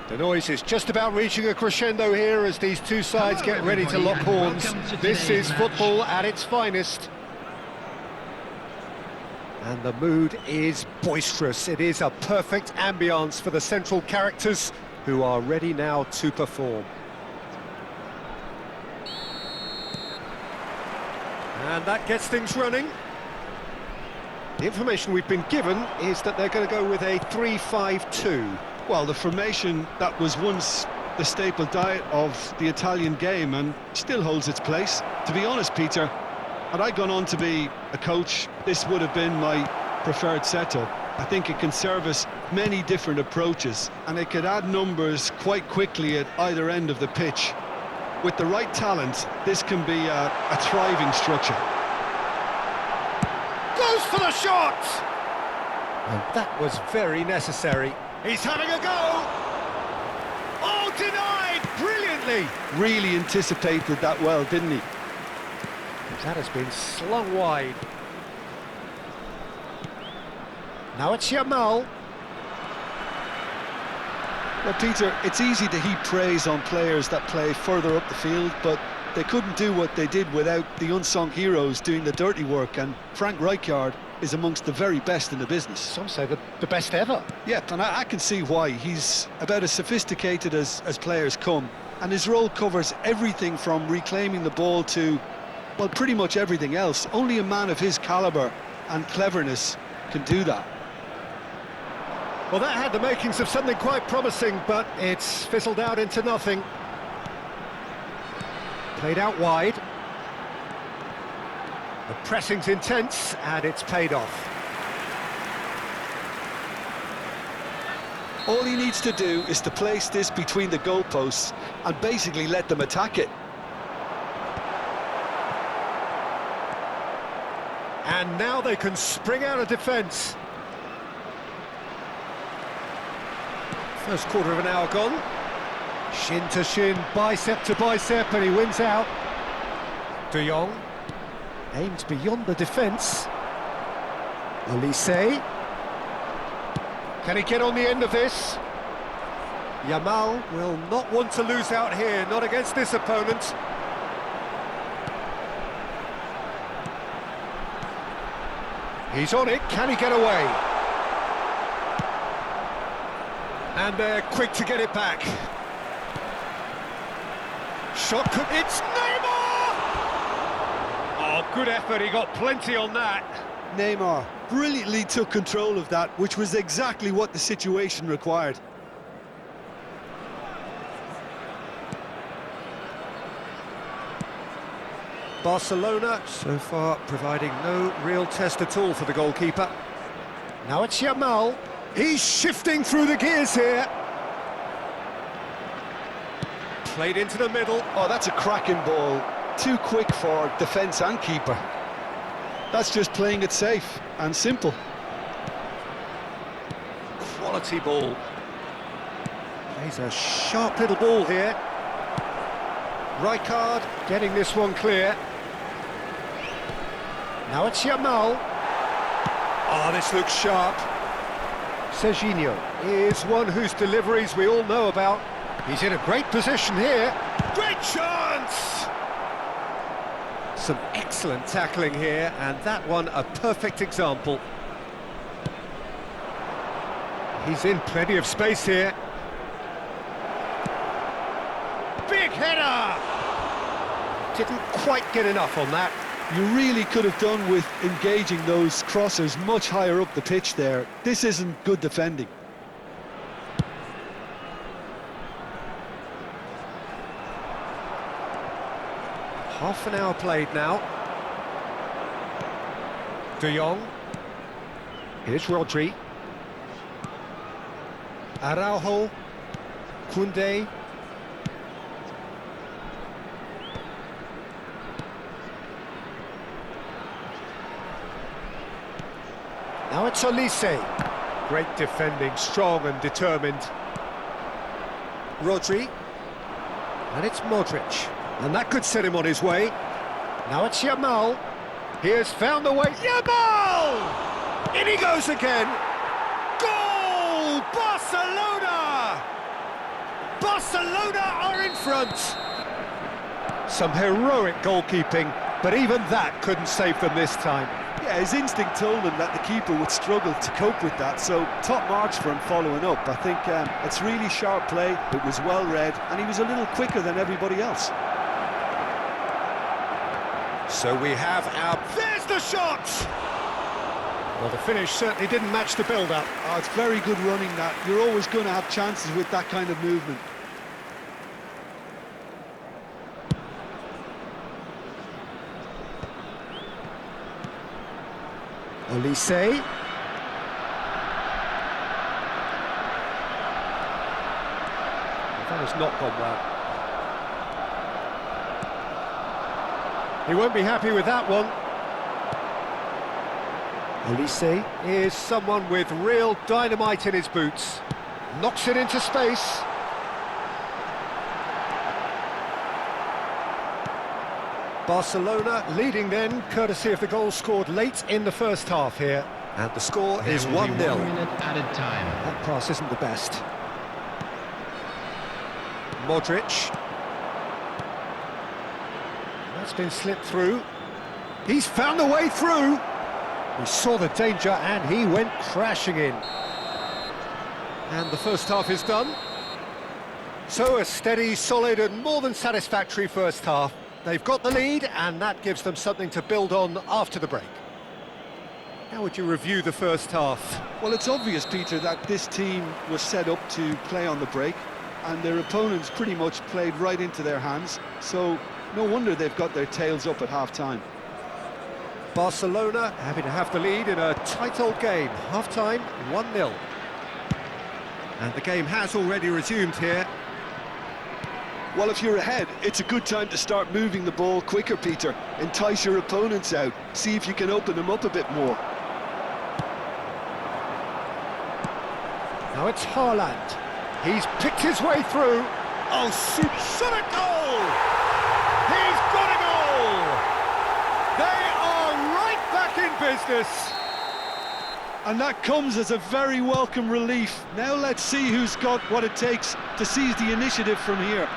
The noise is just about reaching a crescendo here as these two sides get ready to lock horns. This is football at its finest. And the mood is boisterous. It is a perfect ambience for the central characters who are ready now to perform. And that gets things running. The information we've been given is that they're going to go with a 3-5-2. Well, the formation that was once the staple diet of the Italian game and still holds its place. To be honest, Peter, had I gone on to be a coach, this would have been my preferred setup. I think it can service many different approaches and it could add numbers quite quickly at either end of the pitch. With the right talent, this can be a thriving structure. Goes for the shot! And that was very necessary. He's having a go! Oh, denied! Brilliantly! Really anticipated that well, didn't he? That has been slung wide. Now it's Yamal. Well, Peter, it's easy to heap praise on players that play further up the field, but they couldn't do what they did without the unsung heroes doing the dirty work, and Frank Rijkaard is amongst the very best in the business. Some say the best ever. Yeah, and I can see why. He's about as sophisticated as players come, and his role covers everything from reclaiming the ball to, well, pretty much everything else. Only a man of his calibre and cleverness can do that. Well, that had the makings of something quite promising, but it's fizzled out into nothing. Played out wide. The pressing's intense, and it's paid off. All he needs to do is to place this between the goalposts and basically let them attack it. And now they can spring out of defence. First quarter of an hour gone. Shin to shin, bicep to bicep, and he wins out. De Jong aims beyond the defence. Olise. Can he get on the end of this? Yamal will not want to lose out here, not against this opponent. He's on it, can he get away? And they're quick to get it back. Shot could... It's Neymar! Oh, good effort, he got plenty on that. Neymar brilliantly took control of that, which was exactly what the situation required. Barcelona, so far, providing no real test at all for the goalkeeper. Now it's Yamal. He's shifting through the gears here. Played into the middle. Oh, that's a cracking ball. Too quick for defence and keeper. That's just playing it safe and simple. Quality ball. Plays a sharp little ball here. Rijkaard getting this one clear. Now it's Yamal. Oh, this looks sharp. Serginho is one whose deliveries we all know about. He's in a great position here. Great chance! Some excellent tackling here, and that one a perfect example. He's in plenty of space here. Big header! Didn't quite get enough on that. You really could have done with engaging those crossers much higher up the pitch there. This isn't good defending. Half an hour played now. De Jong. Here's Rodri. Araujo. Koundé. Now it's Olise. Great defending, strong and determined. Rodri. And it's Modric. And that could set him on his way. Now it's Yamal. He has found the way. Yamal! In he goes again. Goal! Barcelona! Barcelona are in front! Some heroic goalkeeping, but even that couldn't save them this time. Yeah, his instinct told him that the keeper would struggle to cope with that, so top marks for him following up. I think it's really sharp play, it was well read, and he was a little quicker than everybody else. So we have our... There's the shot! Well, the finish certainly didn't match the build-up. Oh, it's very good running that. You're always going to have chances with that kind of movement. Olise. That has not gone well. He won't be happy with that one. Olise is someone with real dynamite in his boots. Knocks it into space. Barcelona leading then, courtesy of the goal scored late in the first half here. And the score is 1-0. 1 minute added time. That pass isn't the best. Modric. That's been slipped through. He's found the way through. He saw the danger and he went crashing in. And the first half is done. So a steady, solid and more than satisfactory first half. They've got the lead and that gives them something to build on after the break. How would you review the first half? Well, it's obvious, Peter, that this team was set up to play on the break, and their opponents pretty much played right into their hands, so no wonder they've got their tails up at half-time. Barcelona happy to have the lead in a tight old game. Half-time, 1-0. And the game has already resumed here. Well, if you're ahead, it's a good time to start moving the ball quicker, Peter. Entice your opponents out, see if you can open them up a bit more. Now it's Haaland. He's picked his way through. Oh, shot a goal! He's got a goal! They are right back in business. And that comes as a very welcome relief. Now let's see who's got what it takes to seize the initiative from here.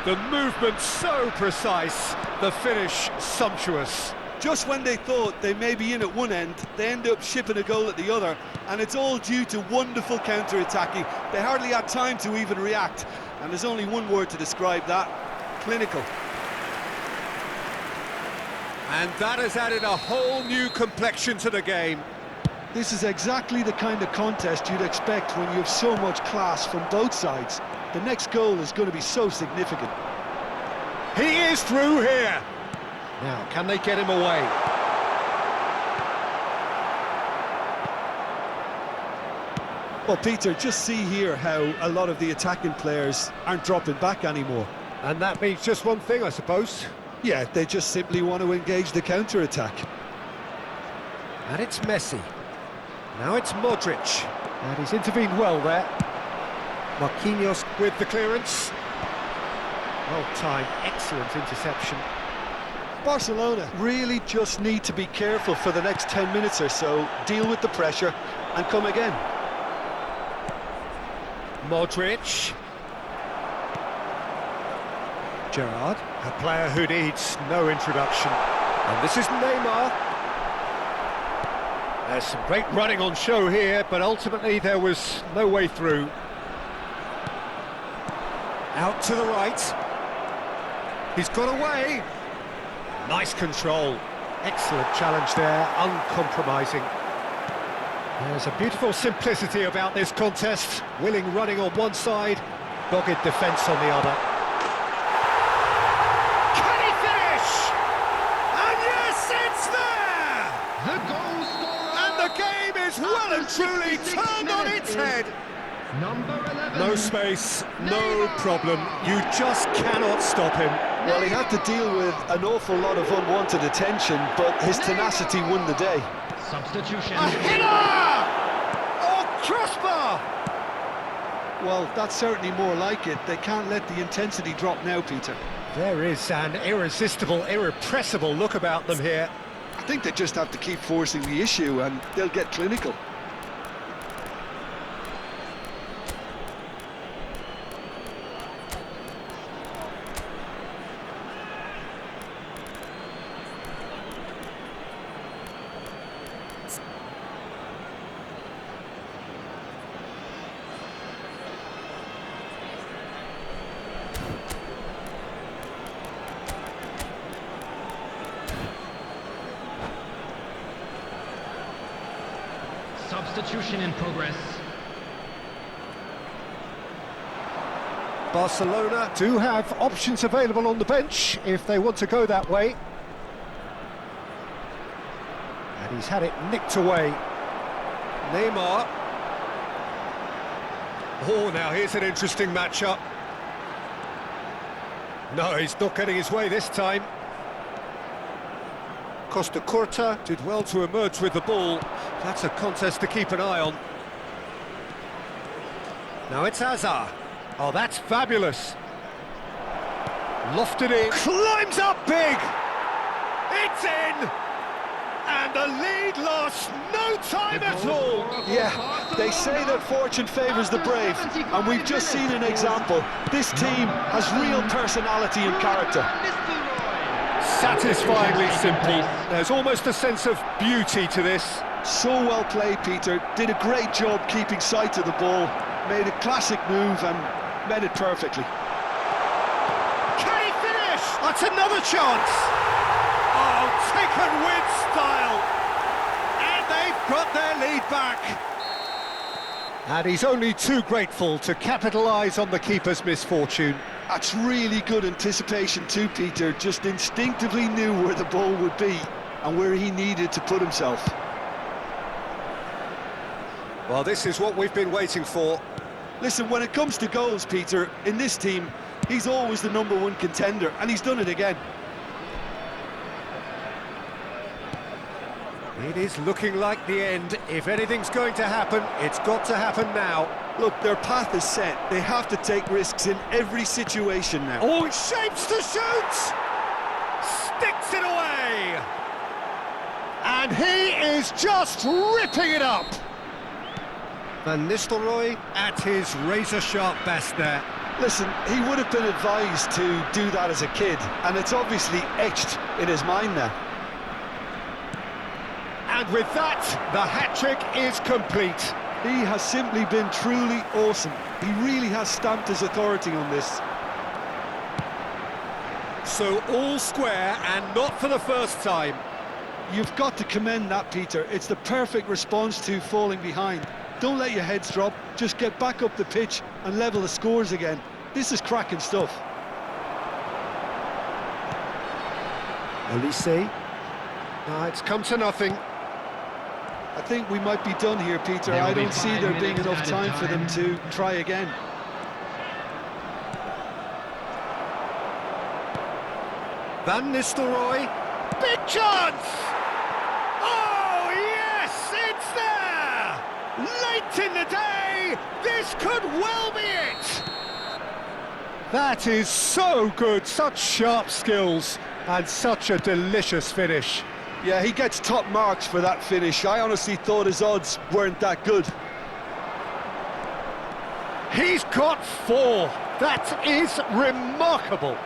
The movement so precise, the finish sumptuous. Just when they thought they may be in at one end, they end up shipping a goal at the other, and it's all due to wonderful counter-attacking. They hardly had time to even react, and there's only one word to describe that: clinical. And that has added a whole new complexion to the game. This is exactly the kind of contest you'd expect when you have so much class from both sides. The next goal is going to be so significant. He is through here. Now, can they get him away? Well, Peter, just see here how a lot of the attacking players aren't dropping back anymore. And that means just one thing, I suppose. Yeah, they just simply want to engage the counter-attack. And it's Messi. Now it's Modric. And he's intervened well there. Marquinhos with the clearance. Well timed, excellent interception. Barcelona really just need to be careful for the next 10 minutes or so, deal with the pressure and come again. Modric. Gerrard, a player who needs no introduction. And this is Neymar. There's some great running on show here, but ultimately there was no way through. Out to the right. He's got away. Nice control. Excellent challenge there, uncompromising. There's a beautiful simplicity about this contest. Willing running on one side, dogged defence on the other. Can he finish? And yes, it's there! The goal scorer. And the game is well and truly turned on its head. Number 11. No space, no problem. You just cannot stop him. Well, he had to deal with an awful lot of unwanted attention, but his tenacity won the day. Substitution. A header! Oh, crossbar! Well, that's certainly more like it. They can't let the intensity drop now, Peter. There is an irresistible, irrepressible look about them here. I think they just have to keep forcing the issue and they'll get clinical. Substitution in progress. Barcelona do have options available on the bench if they want to go that way. And he's had it nicked away. Neymar. Oh, now here's an interesting matchup. No, he's not getting his way this time. Costa Curta did well to emerge with the ball. That's a contest to keep an eye on. Now it's Hazard. Oh, that's fabulous. Lofted in. Climbs up big! It's in! And the lead lasts no time at all! Yeah, they say that fortune favours the brave, and we've just seen an example. This team has real personality and character. Satisfyingly simple. There's almost a sense of beauty to this. So well played, Peter. Did a great job keeping sight of the ball. Made a classic move and made it perfectly. Can he finish? That's another chance! Oh, taken with style! And they've got their lead back. And he's only too grateful to capitalise on the keeper's misfortune. That's really good anticipation too, Peter. Just instinctively knew where the ball would be and where he needed to put himself. Well, this is what we've been waiting for. Listen, when it comes to goals, Peter, in this team, he's always the #1 contender, and he's done it again. It is looking like the end. If anything's going to happen, it's got to happen now. Look, their path is set. They have to take risks in every situation now. Oh, it shapes to shoot! Sticks it away! And he is just ripping it up! Van Nistelrooy at his razor-sharp best there. Listen, he would have been advised to do that as a kid, and it's obviously etched in his mind now. And with that, the hat-trick is complete. He has simply been truly awesome. He really has stamped his authority on this. So all square, and not for the first time. You've got to commend that, Peter. It's the perfect response to falling behind. Don't let your heads drop, just get back up the pitch and level the scores again. This is cracking stuff. Olise. No, it's come to nothing. I think we might be done here, Peter. There will I be don't see 5 there being minutes enough added time for them time. to try again. Van Nistelrooy. Big chance! Oh, yes, it's there! Late in the day, this could well be it! That is so good, such sharp skills, and such a delicious finish. Yeah, he gets top marks for that finish. I honestly thought his odds weren't that good. He's got 4. That is remarkable.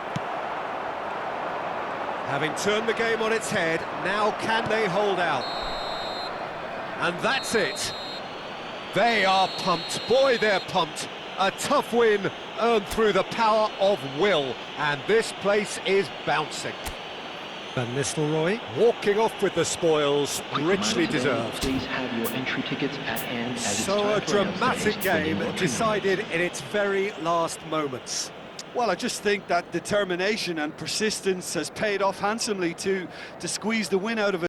Having turned the game on its head, now can they hold out? And that's it. They are pumped. Boy, they're pumped. A tough win earned through the power of will. And this place is bouncing. Van Nistelrooy walking off with the spoils, richly deserved. Please have your entry tickets at hand as it's So a time for announcing dramatic tickets when game you walk in. decided in its very last moments. Well, I just think that determination and persistence has paid off handsomely to squeeze the win out of it.